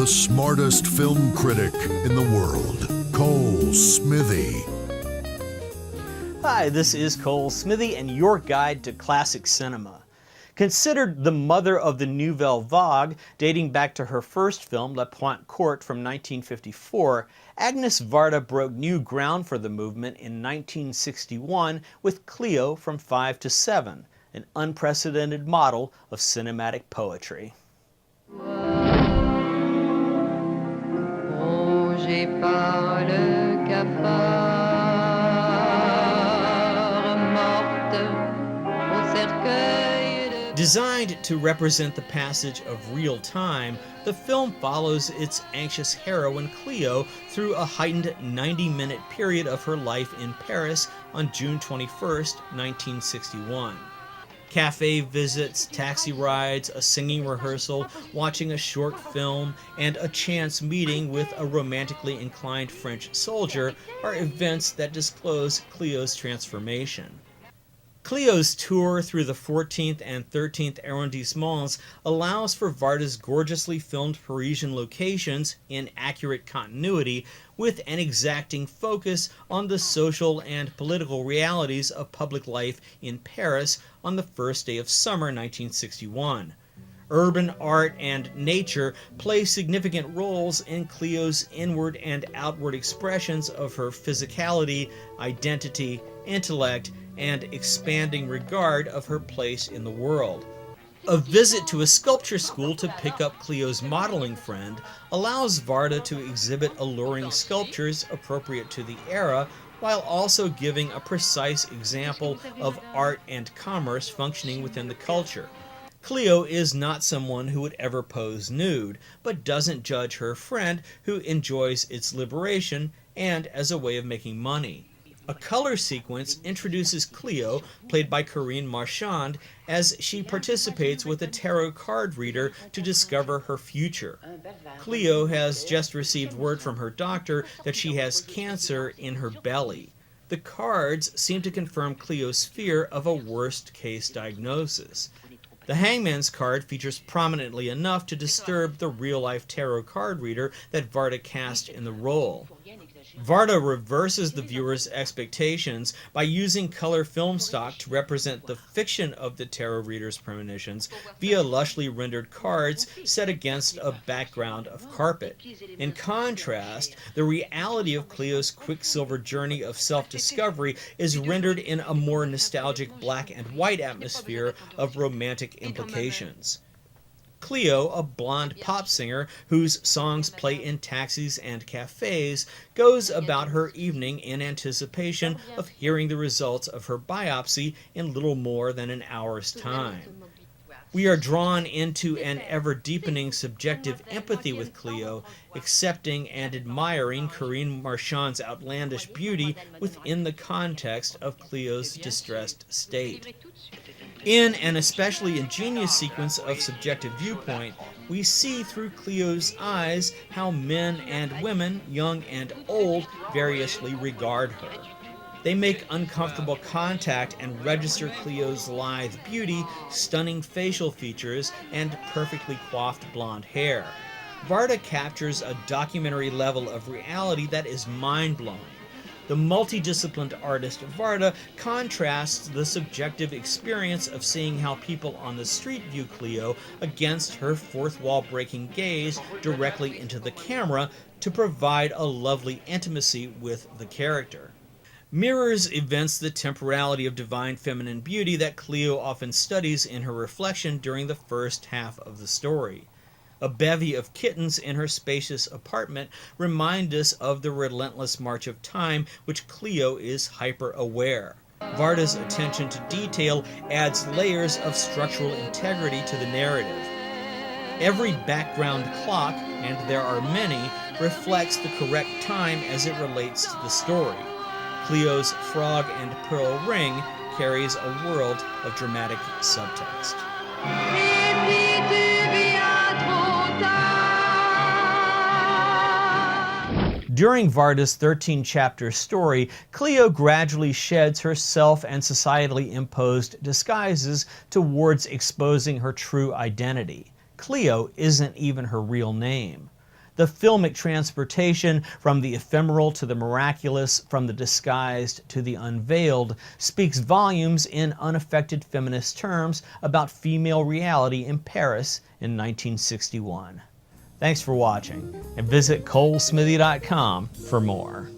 the smartest film critic in the world, Cole Smithy. Hi, this is Cole Smithy and your guide to classic cinema. Considered the mother of the Nouvelle Vague, dating back to her first film, La Pointe Courte from 1954, Agnes Varda broke new ground for the movement in 1961 with Cleo from 5 to 7, an unprecedented model of cinematic poetry. Designed to represent the passage of real time, the film follows its anxious heroine Cleo through a heightened 90-minute period of her life in Paris on June 21, 1961. Cafe visits, taxi rides, a singing rehearsal, watching a short film, and a chance meeting with a romantically inclined French soldier are events that disclose Cleo's transformation. Cleo's tour through the 14th and 13th arrondissements allows for Varda's gorgeously filmed Parisian locations in accurate continuity with an exacting focus on the social and political realities of public life in Paris on the first day of summer 1961. Urban art and nature play significant roles in Cleo's inward and outward expressions of her physicality, identity, intellect, and expanding regard of her place in the world. A visit to a sculpture school to pick up Cleo's modeling friend allows Varda to exhibit alluring sculptures appropriate to the era, while also giving a precise example of art and commerce functioning within the culture. Cleo is not someone who would ever pose nude, but doesn't judge her friend who enjoys its liberation and as a way of making money. A color sequence introduces Cleo, played by Corinne Marchand, as she participates with a tarot card reader to discover her future. Cleo has just received word from her doctor that she has cancer in her belly. The cards seem to confirm Cleo's fear of a worst-case diagnosis. The Hangman's card features prominently enough to disturb the real-life tarot card reader that Varda cast in the role. Varda reverses the viewer's expectations by using color film stock to represent the fiction of the tarot reader's premonitions via lushly rendered cards set against a background of carpet. In contrast, the reality of Cleo's quicksilver journey of self-discovery is rendered in a more nostalgic black and white atmosphere of romantic implications. Cleo, a blonde pop singer whose songs play in taxis and cafes, goes about her evening in anticipation of hearing the results of her biopsy in little more than an hour's time. We are drawn into an ever-deepening subjective empathy with Cleo, accepting and admiring Corinne Marchand's outlandish beauty within the context of Cleo's distressed state. In an especially ingenious sequence of subjective viewpoint, we see through Cleo's eyes how men and women, young and old, variously regard her. They make uncomfortable contact and register Cleo's lithe beauty, stunning facial features, and perfectly coiffed blonde hair. Varda captures a documentary level of reality that is mind-blowing. The multidisciplined artist Varda contrasts the subjective experience of seeing how people on the street view Cleo against her fourth-wall-breaking gaze directly into the camera to provide a lovely intimacy with the character. Mirrors evince the temporality of divine feminine beauty that Cleo often studies in her reflection during the first half of the story. A bevy of kittens in her spacious apartment remind us of the relentless march of time which Cleo is hyper-aware. Varda's attention to detail adds layers of structural integrity to the narrative. Every background clock, and there are many, reflects the correct time as it relates to the story. Cleo's frog and pearl ring carries a world of dramatic subtext. During Varda's 13-chapter story, Cleo gradually sheds her self- and societally imposed disguises towards exposing her true identity. Cleo isn't even her real name. The filmic transportation from the ephemeral to the miraculous, from the disguised to the unveiled, speaks volumes in unaffected feminist terms about female reality in Paris in 1961. Thanks for watching, and visit colesmithy.com for more.